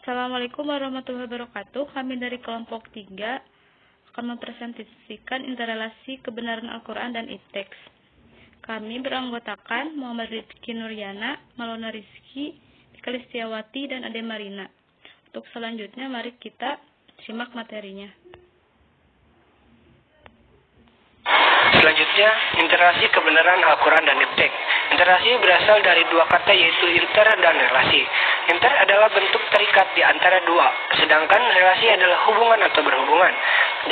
Assalamualaikum warahmatullahi wabarakatuh. Kami dari kelompok 3 akan mempresentasikan interrelasi kebenaran Al-Quran dan teks. Kami beranggotakan Muhammad Rizky Nuryana, Malona Rizky, Tika Listiawati, dan Ade Marina. Untuk selanjutnya, mari kita simak materinya. Selanjutnya, interrelasi kebenaran Al-Quran dan teks. Interrelasi berasal dari dua kata, yaitu inter dan relasi. Inter adalah bentuk terikat di antara dua, sedangkan relasi adalah hubungan atau berhubungan.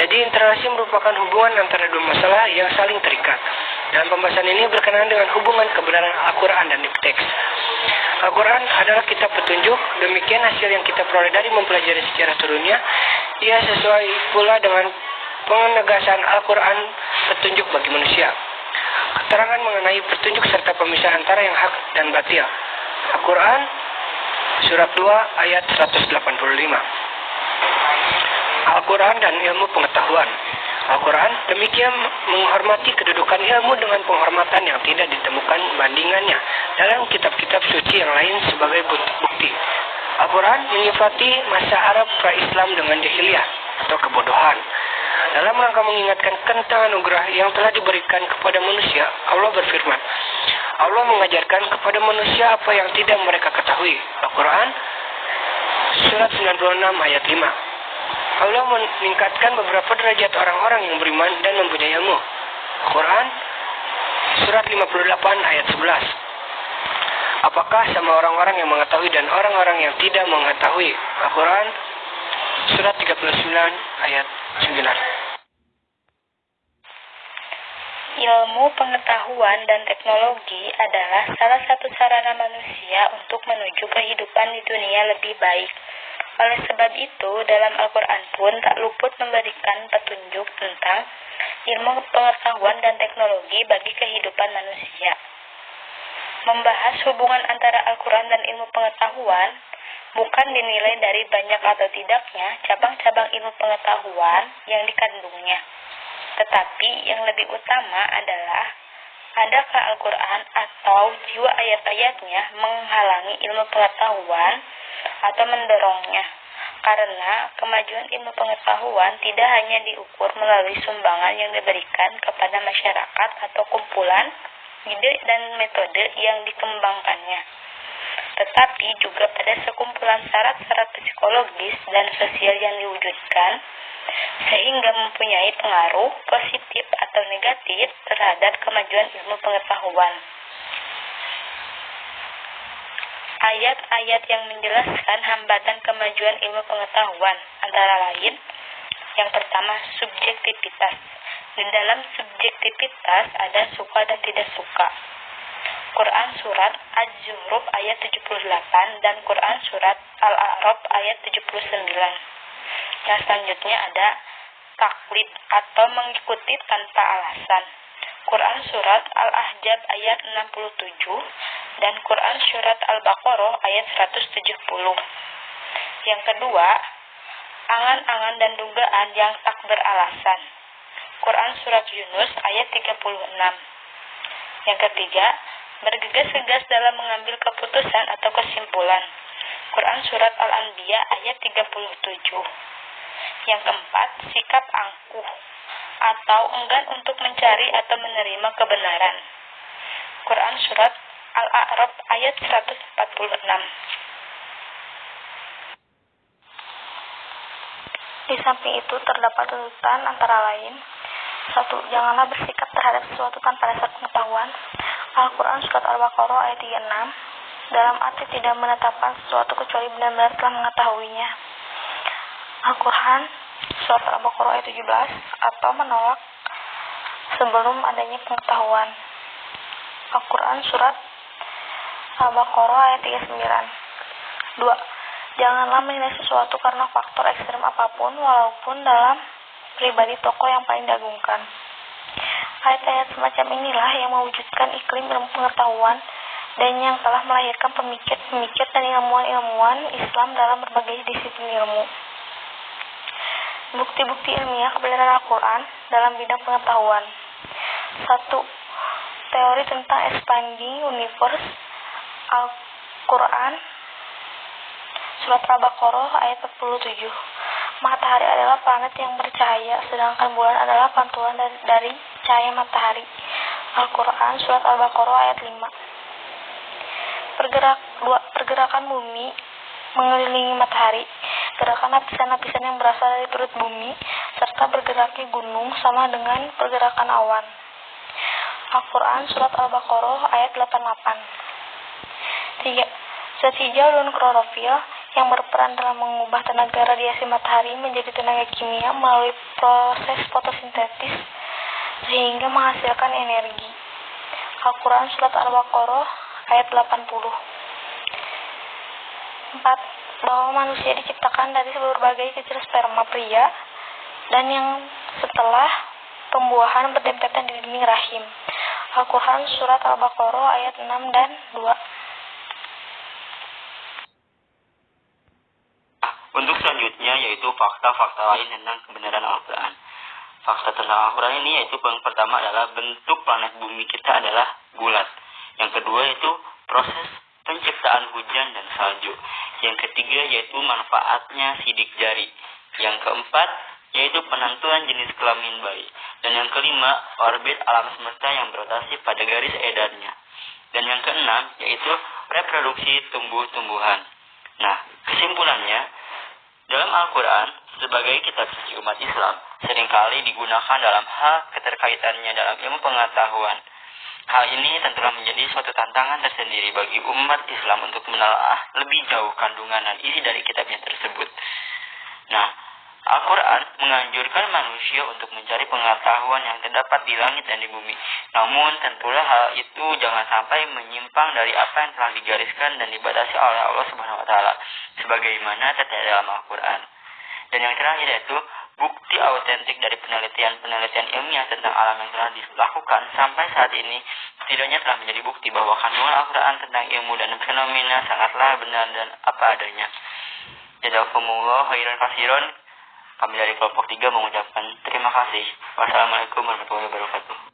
Jadi interrelasi merupakan hubungan antara dua masalah yang saling terikat. Dalam pembahasan ini berkenaan dengan hubungan kebenaran Al-Quran dan teks. Al-Quran adalah kitab petunjuk, demikian hasil yang kita peroleh dari mempelajari sejarah turunnya. Ia sesuai pula dengan penegasan Al-Quran petunjuk bagi manusia. Keterangan mengenai petunjuk serta pemisahan antara yang hak dan batil. Al-Quran Surat 2 ayat 185. Al-Quran dan ilmu pengetahuan. Al-Quran demikian menghormati kedudukan ilmu dengan penghormatan yang tidak ditemukan bandingannya dalam kitab-kitab suci yang lain sebagai bukti. Al-Quran menyifati masa Arab pra-Islam dengan jahiliyah atau kebodohan. Dalam rangka mengingatkan tentang anugerah yang telah diberikan kepada manusia, Allah berfirman, Allah mengajarkan kepada manusia apa yang tidak mereka ketahui. Al-Quran Surat 96 ayat 5. Allah meningkatkan beberapa derajat orang-orang yang beriman dan mempunyai ilmu. Al-Quran Surat 58 ayat 11. Apakah sama orang-orang yang mengetahui dan orang-orang yang tidak mengetahui? Al-Quran Surat 39 ayat 9. Ilmu pengetahuan dan teknologi adalah salah satu sarana manusia untuk menuju kehidupan di dunia lebih baik. Oleh sebab itu, dalam Al-Quran pun tak luput memberikan petunjuk tentang ilmu pengetahuan dan teknologi bagi kehidupan manusia. Membahas hubungan antara Al-Quran dan ilmu pengetahuan bukan dinilai dari banyak atau tidaknya cabang-cabang ilmu pengetahuan yang dikandungnya. Tetapi yang lebih utama adalah, adakah Al-Quran atau jiwa ayat-ayatnya menghalangi ilmu pengetahuan atau mendorongnya? Karena kemajuan ilmu pengetahuan tidak hanya diukur melalui sumbangan yang diberikan kepada masyarakat atau kumpulan ide dan metode yang dikembangkannya, tetapi juga pada sekumpulan syarat-syarat psikologis dan sosial yang diwujudkan, sehingga mempunyai pengaruh positif atau negatif terhadap kemajuan ilmu pengetahuan. Ayat-ayat yang menjelaskan hambatan kemajuan ilmu pengetahuan antara lain, yang pertama, subjektivitas. Di dalam subjektivitas ada suka dan tidak suka. Quran Surat Az-Zukhruf ayat 78 dan Quran Surat Al-A'raf ayat 79. Yang selanjutnya ada taklid atau mengikuti tanpa alasan. Quran Surat Al-Ahzab ayat 67 dan Quran Surat Al-Baqarah ayat 170. Yang kedua, angan-angan dan dugaan yang tak beralasan. Quran Surat Yunus ayat 36. Yang ketiga, bergegas-gegas dalam mengambil keputusan atau kesimpulan. Quran Surat Al-Anbiya ayat 37. Yang keempat, sikap angkuh atau enggan untuk mencari atau menerima kebenaran. Quran Surat Al-A'raf ayat 146. Di samping itu terdapat tuntutan antara lain: 1. Janganlah bersikap terhadap sesuatu tanpa dasar pengetahuan. Al-Quran Surat Al-Baqarah ayat 36, dalam arti tidak menetapkan sesuatu kecuali benar-benar telah mengetahuinya. Al-Quran Surat Al-Baqarah ayat 17, atau menolak sebelum adanya pengetahuan. Al-Quran Surat Al-Baqarah ayat 39. 2. Janganlah menilai sesuatu karena faktor ekstrem apapun, walaupun dalam pribadi tokoh yang paling diagungkan. Ayat-ayat semacam inilah yang mewujudkan iklim ilmu pengetahuan dan yang telah melahirkan pemikir-pemikir dan ilmuwan-ilmuwan Islam dalam berbagai disiplin ilmu. Bukti-bukti ilmiah kebenaran Al-Quran dalam bidang pengetahuan. 1. Teori tentang expanding universe. Al-Quran Surat Al-Baqarah ayat 47. Matahari adalah planet yang bercahaya, sedangkan bulan adalah pantulan dari cahaya matahari. Al-Quran Surat Al-Baqarah ayat 5. Pergerakan bumi mengelilingi matahari. Gerakan lapisan-lapisan yang berasal dari perut bumi serta bergeraknya gunung sama dengan pergerakan awan. Al-Quran Surat Al-Baqarah ayat 88. Zat hijau dan klorofil yang berperan dalam mengubah tenaga radiasi matahari menjadi tenaga kimia melalui proses fotosintesis sehingga menghasilkan energi. Al-Quran Surat Al-Baqarah ayat 80. 4. Bahwa manusia diciptakan dari berbagai kecil sperma pria dan yang setelah pembuahan berdempetan di dinding rahim. Al-Quran Surat Al-Baqarah ayat 6 dan 2. Untuk selanjutnya yaitu fakta-fakta lain tentang kebenaran Al-Quran. Fakta tentang Al-Quran ini yaitu yang pertama adalah bentuk planet bumi kita adalah bulat. Yang kedua yaitu proses penciptaan hujan dan salju. Yang ketiga yaitu manfaatnya sidik jari. Yang keempat yaitu penentuan jenis kelamin bayi. Dan yang kelima orbit alam semesta yang berotasi pada garis edarnya. Dan yang keenam yaitu reproduksi tumbuh-tumbuhan. Nah, kesimpulannya, dalam Al-Quran sebagai kitab suci umat Islam seringkali digunakan dalam hal keterkaitannya dalam ilmu pengetahuan. Hal ini tentulah menjadi suatu tantangan tersendiri bagi umat Islam untuk menelaah lebih jauh kandungan dan isi dari kitabnya tersebut. Nah, Al-Quran menganjurkan manusia untuk mencari pengetahuan yang terdapat di langit dan di bumi. Namun tentulah hal itu jangan sampai menyimpang dari apa yang telah digariskan dan dibatasi oleh Allah Subhanahu wa taala sebagaimana tertera dalam Al-Quran. Dan yang terakhir yaitu bukti autentik dari penelitian ilmiah tentang alam yang telah dilakukan sampai saat ini setidaknya telah menjadi bukti bahwa kandungan Al-Quran tentang ilmu dan fenomena sangatlah benar dan apa adanya. Jazakumullah khairan katsiran. Kami dari kelompok 3 mengucapkan terima kasih. Wassalamualaikum warahmatullahi wabarakatuh.